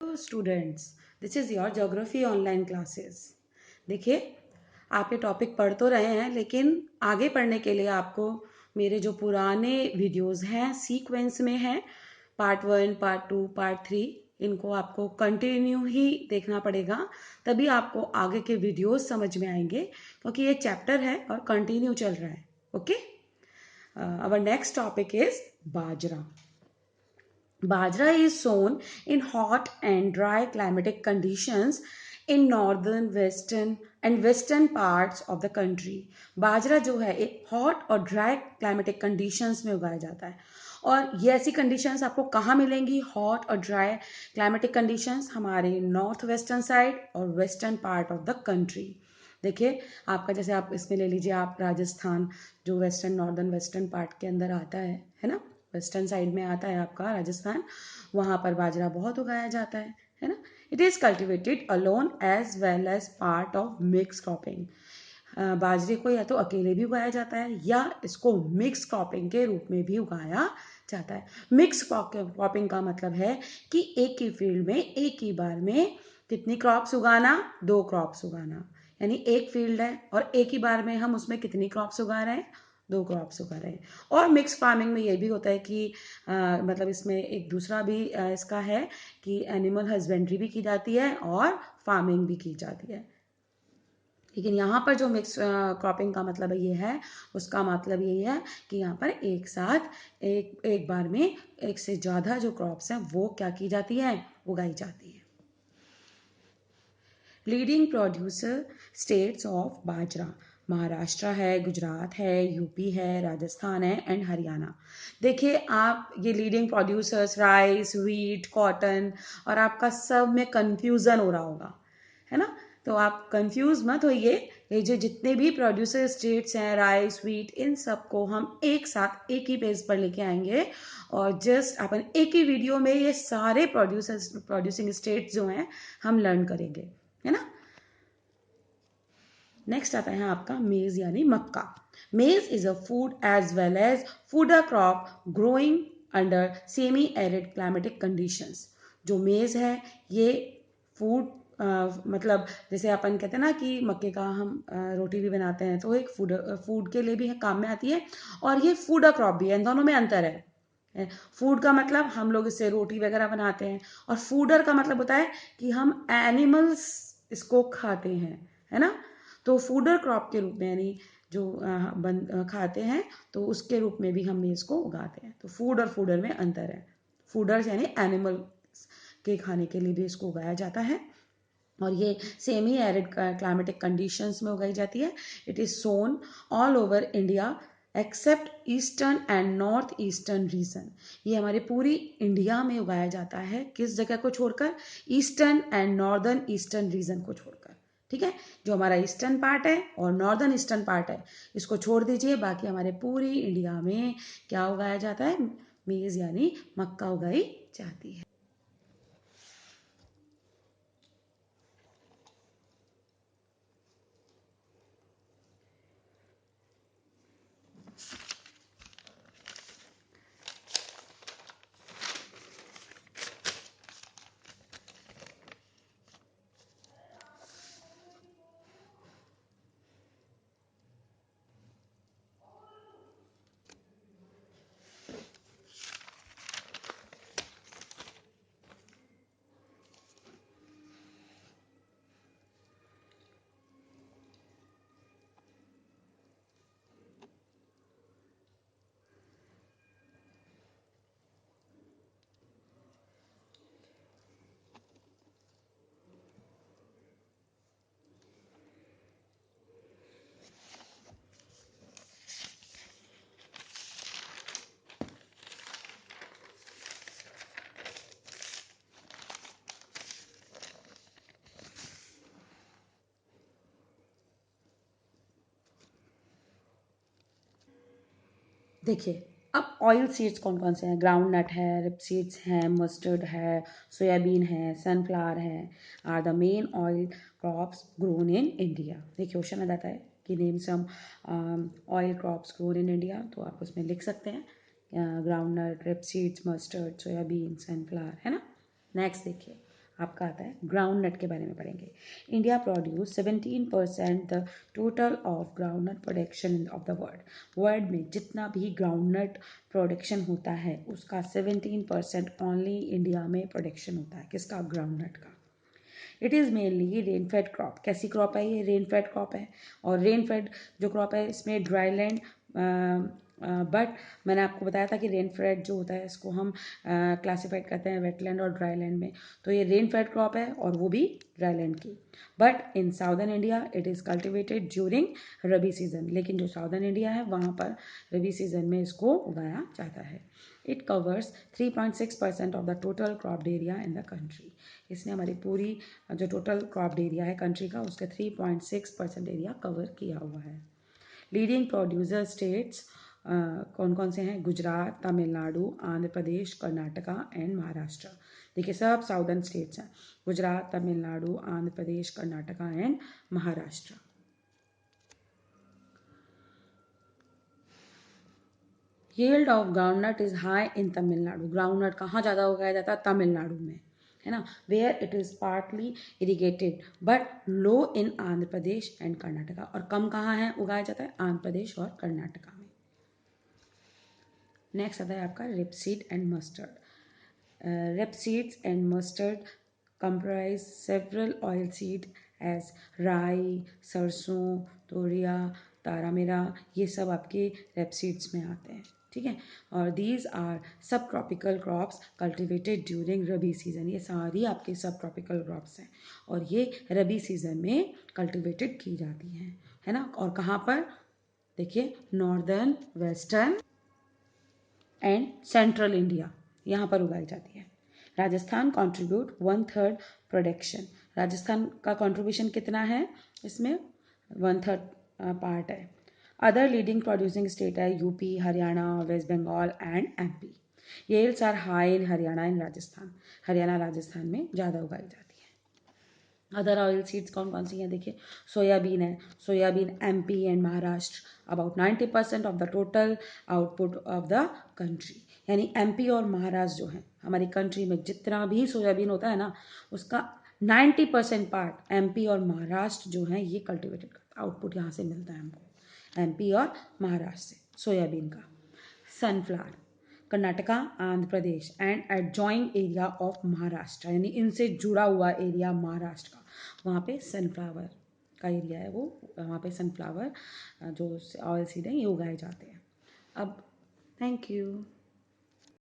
Hello students, this is your geography online classes. देखिए, आप ये टॉपिक पढ़ तो रहे हैं, लेकिन आगे पढ़ने के लिए आपको मेरे जो पुराने वीडियोस हैं सीक्वेंस में हैं, पार्ट 1, पार्ट 2, पार्ट 3, इनको आपको कंटिन्यू ही देखना पड़ेगा। तभी आपको आगे के वीडियोस समझ में आएंगे, क्योंकि ये चैप्टर है और कंटिन्यू चल रहा है। Okay, our next topic is bajra. Bajra is sown in hot and dry climatic conditions in northern, western and western parts of the country. बाजरा जो है एक हॉट और ड्राई क्लाइमेटिक कंडीशंस में उगाया जाता है। और ये ऐसी कंडीशंस आपको कहाँ मिलेंगी? हॉट और ड्राई क्लाइमेटिक कंडीशंस हमारे नॉर्थ वेस्टर्न साइड और western part of the country. देखिए, आपका जैसे आप इसमें ले लीजिए, आप राजस्थान जो वेस्टर्न नॉर्दर्न वेस्टर्न पार्ट के अंदर आता है ना, वेस्टर्न साइड में आता है आपका राजस्थान, वहाँ पर बाजरा बहुत उगाया जाता है ना। It is cultivated alone as well as part of mix cropping. बाजरे को या तो अकेले भी उगाया जाता है या इसको मिक्स क्रॉपिंग के रूप में भी उगाया जाता है। मिक्स क्रॉपिंग का मतलब है कि एक ही फील्ड में एक ही बार में कितनी क्रॉप्स उगाना? 2 क्रॉप्स उगाना। यानी एक फील्ड है और एक ही बार में हम उसमें कितनी क्रॉप्स उगा रहे हैं? 2 क्रॉप्स उगा रहे हैं। और मिक्स फार्मिंग में ये भी होता है कि मतलब इसमें एक दूसरा भी इसका है कि एनिमल हस्बेंड्री भी की जाती है और फार्मिंग भी की जाती है। लेकिन यहाँ पर जो मिक्स क्रॉपिंग का मतलब ये है, उसका मतलब यही है कि यहाँ पर एक साथ एक एक बार में एक से ज़्यादा जो क्रॉप्स हैं वो क्या की जाती है? उगाई जाती है। लीडिंग प्रोड्यूसर स्टेट्स ऑफ बाजरा, महाराष्ट्र है, गुजरात है, यूपी है, राजस्थान है एंड हरियाणा। देखिए, आप ये leading producers rice, wheat, cotton, और आपका सब में कंफ्यूजन हो रहा होगा, है ना। तो आप कंफ्यूज मत होइए। ये जो जितने भी प्रोड्यूसर स्टेट्स हैं, राइस, व्हीट, इन सबको हम एक साथ एक ही पेज पर लेके आएंगे और जस्ट अपन एक ही वीडियो में ये सारे प्रोड्यूसिंग स्टेट्स जो हैं हम लर्न करेंगे, है ना। नेक्स्ट आता है आपका मेज यानी मक्का. Maize is a food as well as fodder crop growing under semi arid climatic conditions. जो मेज है ये फूड मतलब जैसे अपन कहते हैं ना कि मक्के का हम रोटी भी बनाते हैं, तो एक फूड के लिए भी काम में आती है और ये फूडर क्रॉप भी है। इन दोनों में अंतर है। फूड का मतलब हम लोग इससे रोटी वगैरह बनाते हैं और फूडर का मतलब होता है कि हम एनिमल्स इसको खाते हैं, है ना। तो फूडर क्रॉप के रूप में यानी जो खाते हैं, तो उसके रूप में भी हम मेज को उगाते हैं। तो फूड और फूडर में अंतर है। फूडर्स यानी एनिमल के खाने के लिए भी इसको उगाया जाता है और ये सेमी एरिड क्लाइमेटिक कंडीशंस में उगाई जाती है। It is sown all over India except eastern and north eastern region. ये हमारे पूरी इंडिया में उगाया जाता है, किस जगह को छोड़कर? Eastern and northern eastern region को छोड़कर। ठीक है, जो हमारा ईस्टर्न पार्ट है और नॉर्दर्न ईस्टर्न पार्ट है इसको छोड़ दीजिए, बाकी हमारे पूरी इंडिया में क्या उगाया जाता है? मेज यानी मक्का उगाई जाती है। देखिए, अब ऑयल सीड्स कौन कौन से हैं? ग्राउंड नट है, रिप सीड्स हैं, मस्टर्ड है, सोयाबीन है, सनफ्लावर है, are the main oil crops grown in India. देखिए, क्वेश्चन आ जाता है कि name some oil crops grown in India, तो आप उसमें लिख सकते हैं groundnut, rapeseeds, mustard, soyabean, sunflower, है ना। नेक्स्ट देखिए, आपका आता है ग्राउंड नट के बारे में पढ़ेंगे। India produce 17% the total of groundnut production of the world. World में जितना भी ग्राउंड नट प्रोडक्शन होता है उसका 17% ओनली इंडिया में प्रोडक्शन होता है। किसका? ग्राउंड नट का। It is mainly rain fade crop. कैसी क्रॉप है ये? रेन फेड क्रॉप है। और रेन फेड जो क्रॉप है इसमें ड्राई लैंड, बट मैंने आपको बताया था कि रेन फेड जो होता है इसको हम क्लासिफाइड करते हैं वेटलैंड और ड्राई लैंड में। तो ये रेन फेड क्रॉप है और वो भी ड्राई लैंड की। But in southern India it is cultivated during rabi season. लेकिन जो साउदर्न इंडिया है वहाँ पर रबी सीजन में इसको उगाया जाता है। It covers 3.6% of the total cropped area in the country. इसने हमारी पूरी जो टोटल क्रॉप्ड एरिया है कंट्री का उसका 3.6% एरिया कवर किया हुआ है। लीडिंग प्रोड्यूसर स्टेट्स कौन कौन से हैं? गुजरात, तमिलनाडु, आंध्र प्रदेश, कर्नाटका एंड महाराष्ट्र। देखिए सब साउदर्न स्टेट्स हैं। Gujarat, Tamil Nadu, Andhra Pradesh, Karnataka and Maharashtra. Yield of groundnut is high in Tamil Nadu. Groundnut कहाँ ज़्यादा उगाया जाता है? तमिलनाडु में, है ना। Where it is partly irrigated but low in Andhra Pradesh and Karnataka. और कम कहाँ है उगाया जाता है? आंध्र प्रदेश और कर्नाटका में। नेक्स्ट आता है आपका rapeseed and mustard. Rapeseeds and mustard comprise several oil seed as राई, सरसों, तोरिया, तारामीरा, ये सब आपके रेपसीड्स में आते हैं। ठीक है। और दीज आर सब ट्रॉपिकल क्रॉप्स कल्टिवेटेड ड्यूरिंग रबी सीजन। ये सारी आपके सब ट्रॉपिकल क्रॉप्स हैं और ये रबी सीजन में कल्टिवेटेड की जाती हैं, है ना। और कहाँ पर? देखिए northern, western and central India, यहाँ पर उगाई जाती है। Rajasthan contribute 1/3 production. राजस्थान का कंट्रीब्यूशन कितना है इसमें? 1/3 पार्ट है। अदर लीडिंग प्रोड्यूसिंग स्टेट है UP, Haryana, West Bengal and MP. Yields are high in Haryana and Rajasthan. Haryana Rajasthan में ज़्यादा उगाई जाती है। अदर ऑयल सीड्स कौन कौन सी हैं? देखिए सोयाबीन है। Soybean MP and Maharashtra about 90% of the total output of the country. यानी एमपी और महाराष्ट्र जो है हमारी कंट्री में जितना भी सोयाबीन होता है ना उसका 90% पार्ट एमपी और महाराष्ट्र जो है ये कल्टिवेटेड करता है। आउटपुट यहाँ से मिलता है हमको एमपी और महाराष्ट्र से सोयाबीन का। Sunflower Karnataka, Andhra Pradesh and adjoining area of Maharashtra, यानी इनसे जुड़ा हुआ एरिया महाराष्ट्र का, वहाँ पे सनफ्लावर का एरिया है वो, वहाँ पे सनफ्लावर जो ऑयल सीड है ये उगाए जाते हैं। अब थैंक यू।